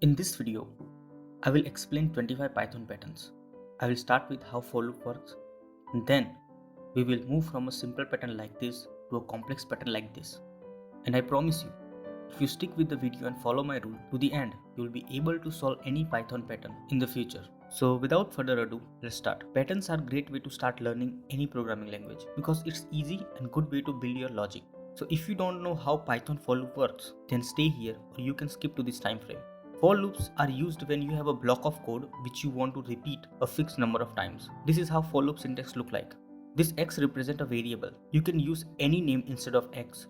In this video, I will explain 25 Python patterns. I will start with how for loop works, and then we will move from a simple pattern like this to a complex pattern like this. And I promise you, if you stick with the video and follow my rule to the end, you will be able to solve any Python pattern in the future. So without further ado, let's start. Patterns are a great way to start learning any programming language because it's easy and good way to build your logic. So if you don't know how Python for loop works, then stay here or you can skip to this time frame. For loops are used when you have a block of code which you want to repeat a fixed number of times. This is how for loop syntax look like. This x represents a variable. You can use any name instead of x.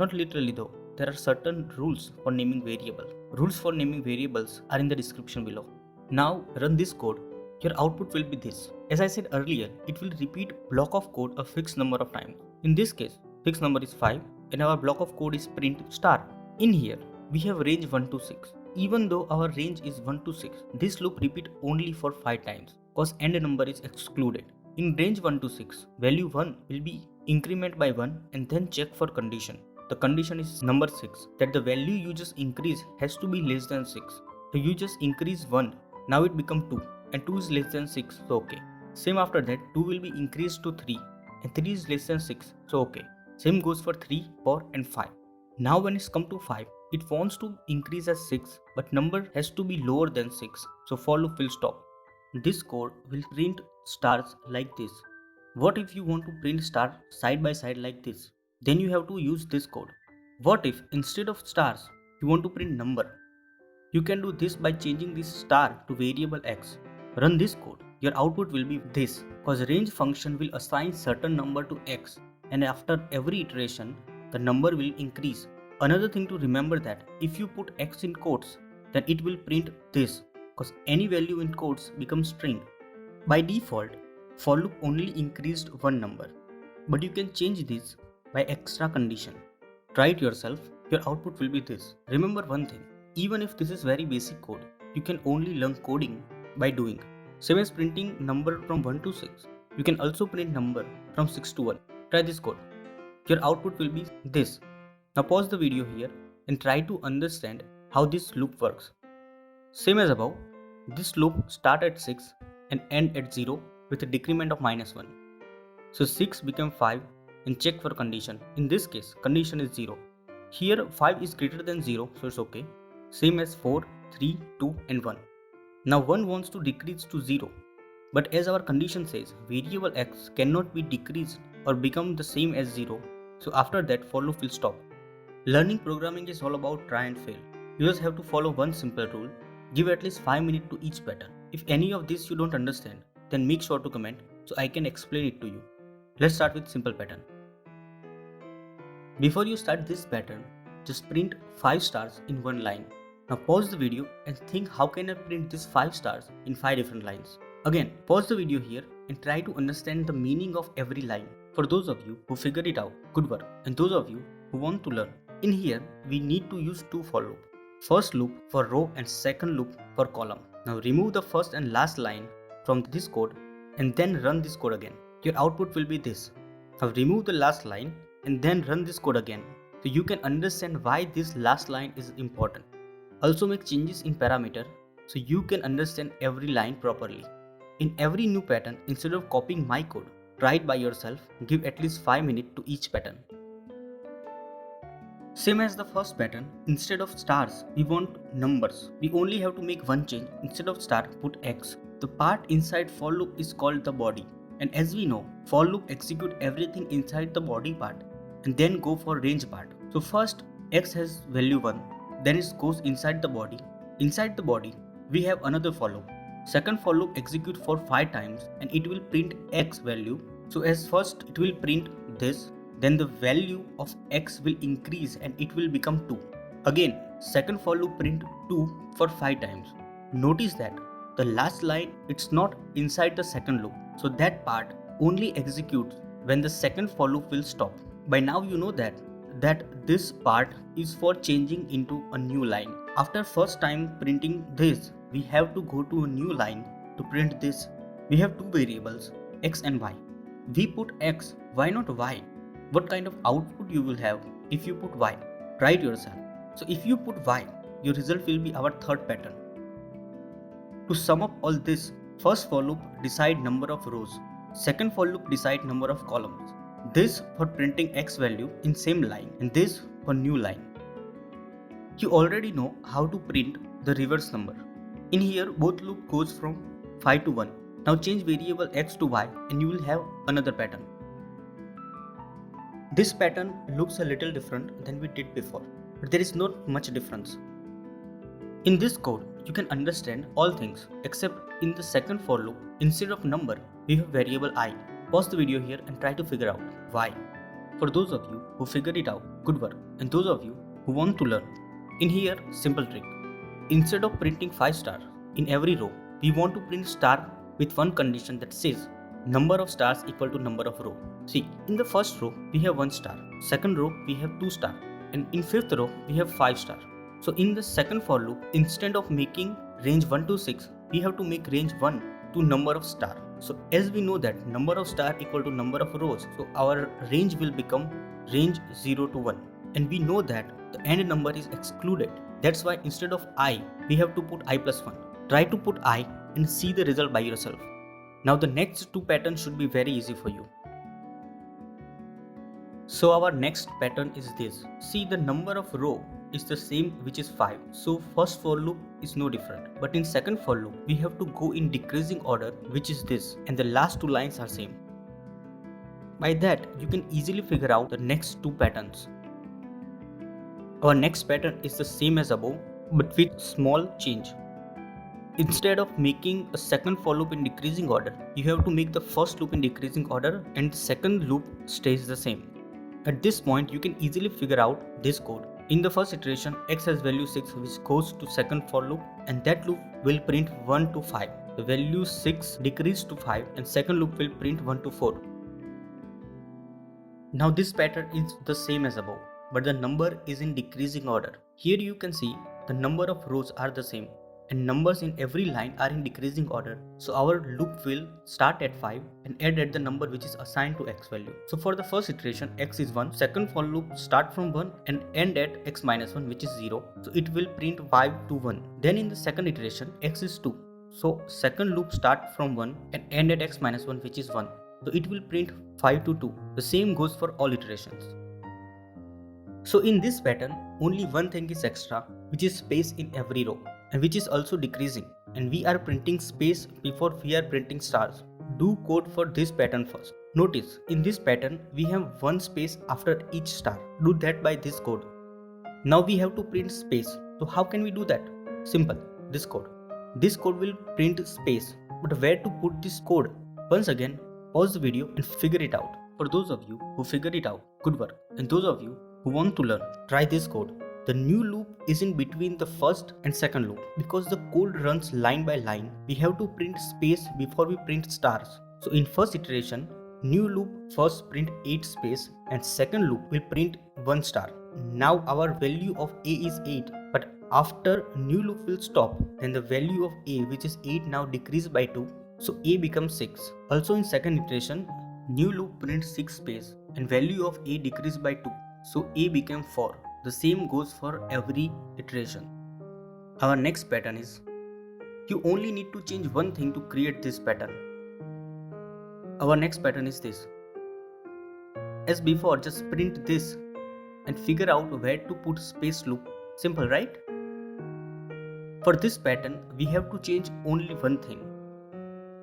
Not literally though. There are certain rules for naming variable. Rules for naming variables are in the description below. Now run this code. Your output will be this. As I said earlier, it will repeat block of code a fixed number of times. In this case, fixed number is 5 and our block of code is print star. In here, we have range 1 to 6. Even though our range is 1 to 6, this loop repeat only for 5 times cause end number is excluded. In range 1 to 6, value 1 will be increment by 1 and then check for condition. The condition is number 6 that the value you just increase has to be less than 6. So you just increase 1, now it become 2 and 2 is less than 6, so okay. Same after that 2 will be increased to 3 and 3 is less than 6, so okay. Same goes for 3, 4 and 5. Now when it's come to 5, it wants to increase as 6 but number has to be lower than 6, so for loop will stop. This code will print stars like this. What if you want to print star side by side like this? Then you have to use this code. What if instead of stars you want to print number? You can do this by changing this star to variable x. Run this code. Your output will be this cause range function will assign certain number to x and after every iteration the number will increase. Another thing to remember that if you put x in quotes, then it will print this because any value in quotes becomes string. By default, for loop only increased one number, but you can change this by extra condition. Try it yourself, your output will be this. Remember one thing, even if this is very basic code, you can only learn coding by doing. Same as printing number from 1 to 6, you can also print number from 6 to 1. Try this code. Your output will be this. Now pause the video here and try to understand how this loop works. Same as above, this loop start at 6 and end at 0 with a decrement of -1. So 6 become 5 and check for condition. In this case, condition is 0. Here 5 is greater than 0, so it's okay. Same as 4, 3, 2 and 1. Now 1 wants to decrease to 0. But as our condition says, variable x cannot be decreased or become the same as 0. So after that, for loop will stop. Learning programming is all about try and fail. You just have to follow one simple rule. Give at least 5 minutes to each pattern. If any of this you don't understand, then make sure to comment so I can explain it to you. Let's start with simple pattern. Before you start this pattern, just print 5 stars in one line. Now pause the video and think how can I print these 5 stars in 5 different lines. Again, pause the video here and try to understand the meaning of every line. For those of you who figured it out, good work. And those of you who want to learn, in here we need to use two for loop. First loop for row and second loop for column. Now remove the first and last line from this code and then run this code again. Your output will be this. Now remove the last line and then run this code again so you can understand why this last line is important. Also make changes in parameter so you can understand every line properly. In every new pattern, instead of copying my code, try it by yourself. Give at least 5 minutes to each pattern. Same as the first pattern, instead of stars, we want numbers. We only have to make one change. Instead of star, put x. The part inside for loop is called the body. And as we know, for loop execute everything inside the body part and then go for range part. So first, x has value 1. Then it goes inside the body. Inside the body, we have another for loop. Second for loop execute for 5 times and it will print x value. So as first it will print this, then the value of x will increase and it will become 2. Again, second for loop print 2 for 5 times. Notice that the last line it's not inside the second loop. So that part only executes when the second for loop will stop. By now you know that this part is for changing into a new line. After first time printing this, we have to go to a new line to print this. We have two variables, x and y. We put x, why not y? What kind of output you will have if you put y? Try it yourself. So if you put y, your result will be our third pattern. To sum up all this, first for loop decide number of rows, second for loop decide number of columns. This for printing x value in same line and this for new line. You already know how to print the reverse number. In here both loop goes from 5 to 1. Now change variable x to y and you will have another pattern. This pattern looks a little different than we did before, but there is not much difference. In this code, you can understand all things except in the second for loop, instead of number, we have variable I. Pause the video here and try to figure out why. For those of you who figured it out, good work. And those of you who want to learn, in here, simple trick. Instead of printing 5 stars in every row, we want to print star with one condition that says number of stars equal to number of row. See, in the first row, we have 1 star. Second row, we have 2 stars. And in fifth row, we have 5 stars. So in the second for loop, instead of making range 1 to 6, we have to make range 1 to number of star. So as we know that number of star equal to number of rows, so our range will become range 0 to 1. And we know that the end number is excluded. That's why instead of I, we have to put I plus 1. Try to put I and see the result by yourself. Now the next two patterns should be very easy for you. So our next pattern is this. See, the number of row is the same, which is 5. So first for loop is no different. But in second for loop, we have to go in decreasing order, which is this. And the last two lines are same. By that, you can easily figure out the next two patterns. Our next pattern is the same as above, but with small change. Instead of making a second for loop in decreasing order, you have to make the first loop in decreasing order and the second loop stays the same. At this point, you can easily figure out this code. In the first iteration, x has value 6 which goes to second for loop and that loop will print 1 to 5. The value 6 decreased to 5 and second loop will print 1 to 4. Now this pattern is the same as above, but the number is in decreasing order. Here you can see the number of rows are the same and numbers in every line are in decreasing order. So our loop will start at 5 and end at the number which is assigned to x value. So for the first iteration, x is 1. Second for loop start from 1 and end at x minus 1 which is 0. So it will print 5 to 1. Then in the second iteration, x is 2. So second loop start from 1 and end at x minus 1 which is 1. So it will print 5 to 2. The same goes for all iterations. So in this pattern, only one thing is extra, which is space in every row, and which is also decreasing, and we are printing space before we are printing stars. Do code for this pattern first. Notice, in this pattern, we have one space after each star. Do that by this code. Now we have to print space. So how can we do that? Simple, this code. This code will print space, but where to put this code? Once again, pause the video and figure it out. For those of you who figured it out, good work. And those of you who want to learn, try this code. The new loop is in between the first and second loop. Because the code runs line by line, we have to print space before we print stars. So in first iteration, new loop first print 8 space and second loop will print 1 star. Now our value of a is 8, but after new loop will stop, then the value of a, which is 8, now decrease by 2. So a becomes 6. Also in second iteration, new loop prints 6 space and value of a decreased by 2. So a became 4. The same goes for every iteration. Our next pattern is, you only need to change one thing to create this pattern. Our next pattern is this. As before, just print this and figure out where to put space loop. Simple, right? For this pattern, we have to change only one thing.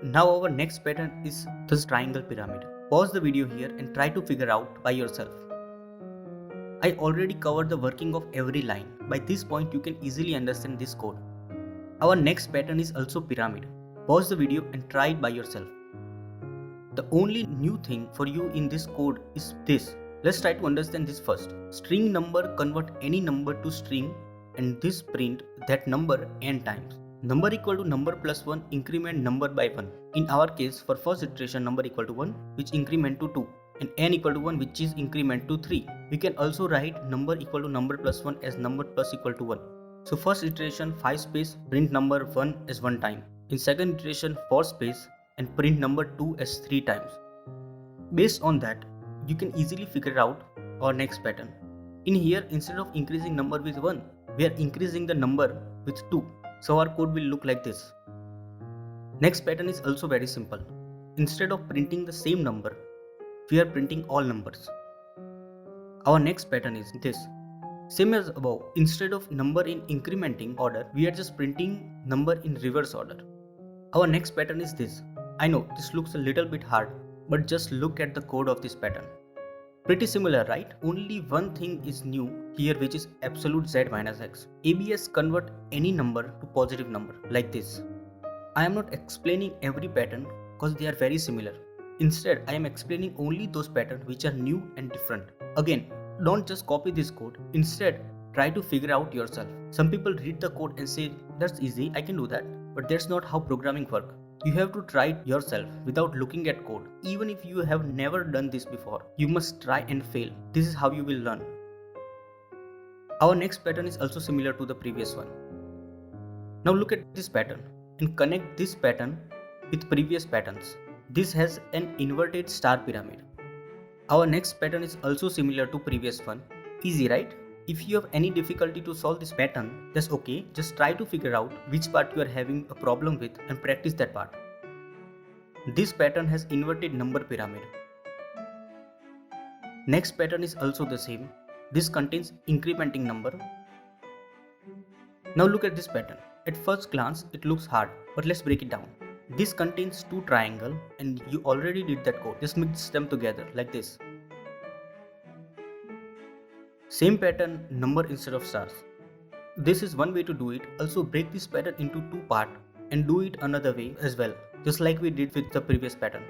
Now our next pattern is this triangle pyramid. Pause the video here and try to figure out by yourself. I already covered the working of every line. By this point, you can easily understand this code. Our next pattern is also pyramid. Pause the video and try it by yourself. The only new thing for you in this code is this. Let's try to understand this first. String number convert any number to string and this print that number n times. Number equal to number plus 1 increment number by 1. In our case, for first iteration, number equal to 1 which increment to 2. And n equal to 1 which is increment to 3. We can also write number equal to number plus 1 as number plus equal to 1. So first iteration 5 space print number 1 as 1 time. In second iteration 4 space and print number 2 as 3 times. Based on that, you can easily figure out our next pattern. In here, instead of increasing number with 1, we are increasing the number with 2. So our code will look like this. Next pattern is also very simple. Instead of printing the same number, we are printing all numbers. Our next pattern is this. Same as above, instead of number in incrementing order, we are just printing number in reverse order. Our next pattern is this. I know this looks a little bit hard, but just look at the code of this pattern. Pretty similar, right? Only one thing is new here, which is absolute z minus x. ABS convert any number to positive number like this. I am not explaining every pattern because they are very similar. Instead, I am explaining only those patterns which are new and different. Again, don't just copy this code. Instead, try to figure out yourself. Some people read the code and say, that's easy, I can do that. But that's not how programming works. You have to try it yourself without looking at code. Even if you have never done this before, you must try and fail. This is how you will learn. Our next pattern is also similar to the previous one. Now look at this pattern and connect this pattern with previous patterns. This has an inverted star pyramid. Our next pattern is also similar to previous one. Easy, right? If you have any difficulty to solve this pattern, that's okay. Just try to figure out which part you are having a problem with and practice that part. This pattern has inverted number pyramid. Next pattern is also the same. This contains incrementing number. Now look at this pattern. At first glance, it looks hard, but let's break it down. This contains 2 triangles and you already did that code. Just mix them together like this. Same pattern, number instead of stars. This is one way to do it. Also break this pattern into 2 parts and do it another way as well, just like we did with the previous pattern.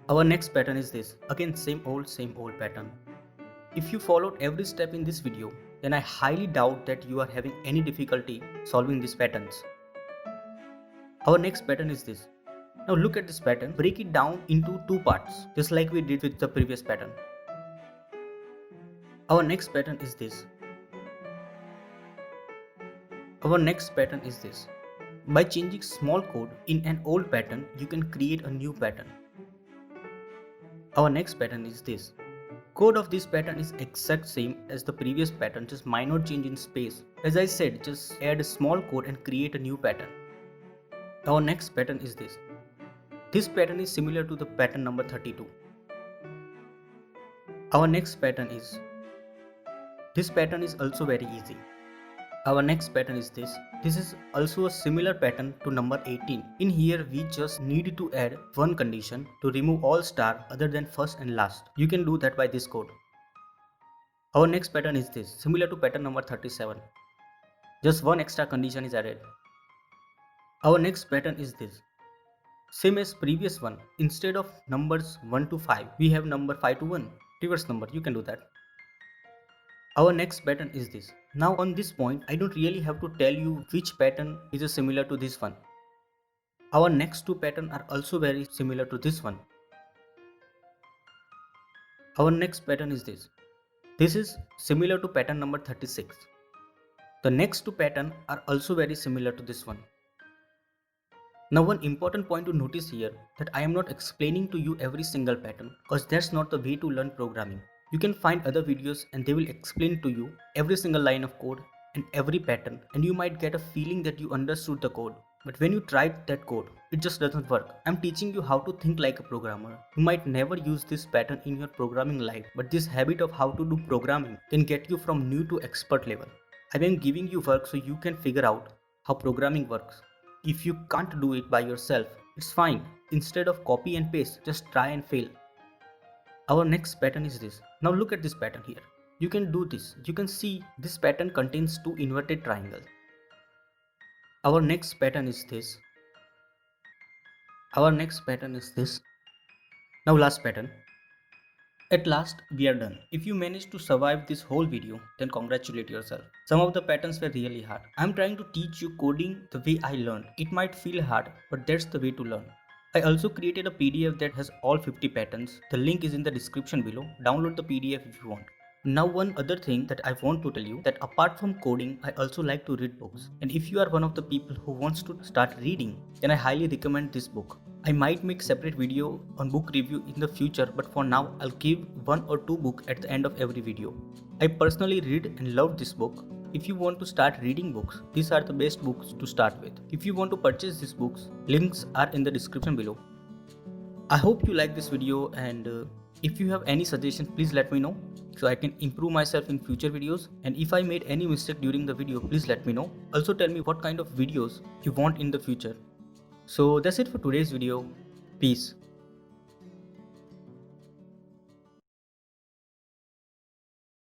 Our next pattern is this. Again, same old pattern. If you followed every step in this video, then I highly doubt that you are having any difficulty solving these patterns. Our next pattern is this. Now look at this pattern. Break it down into 2 parts, just like we did with the previous pattern. Our next pattern is this. Our next pattern is this. By changing small code in an old pattern, you can create a new pattern. Our next pattern is this. Code of this pattern is exact same as the previous pattern, just minor change in space. As I said, just add a small code and create a new pattern. Our next pattern is this. This pattern is similar to the pattern number 32. Our next pattern is. This pattern is also very easy. Our next pattern is this. This is also a similar pattern to number 18. In here we just need to add one condition to remove all star other than first and last. You can do that by this code. Our next pattern is this, similar to pattern number 37. Just one extra condition is added. Our next pattern is this. Same as previous one. Instead of numbers 1 to 5, we have number 5 to 1. Reverse number, you can do that. Our next pattern is this. Now on this point, I don't really have to tell you which pattern is similar to this one. Our next 2 patterns are also very similar to this one. Our next pattern is this. This is similar to pattern number 36. The next 2 patterns are also very similar to this one. Now one important point to notice here that I am not explaining to you every single pattern because that's not the way to learn programming. You can find other videos and they will explain to you every single line of code and every pattern, and you might get a feeling that you understood the code. But when you tried that code, it just doesn't work. I'm teaching you how to think like a programmer. You might never use this pattern in your programming life, but this habit of how to do programming can get you from new to expert level. I am giving you work so you can figure out how programming works. If you can't do it by yourself, it's fine. Instead of copy and paste, just try and fail. Our next pattern is this. Now look at this pattern here. You can do this. You can see this pattern contains 2 inverted triangles. Our next pattern is this. Our next pattern is this. Now last pattern. At last, we are done. If you managed to survive this whole video, then congratulate yourself. Some of the patterns were really hard. I'm trying to teach you coding the way I learned. It might feel hard, but that's the way to learn. I also created a PDF that has all 50 patterns. The link is in the description below. Download the PDF if you want. Now one other thing that I want to tell you, that apart from coding, I also like to read books. And if you are one of the people who wants to start reading, then I highly recommend this book. I might make separate video on book review in the future, but for now I'll give 1 or 2 books at the end of every video. I personally read and love this book. If you want to start reading books, these are the best books to start with. If you want to purchase these books, links are in the description below. I hope you like this video, and if you have any suggestions, please let me know so I can improve myself in future videos. And if I made any mistake during the video, please let me know. Also tell me what kind of videos you want in the future. So that's it for today's video. Peace.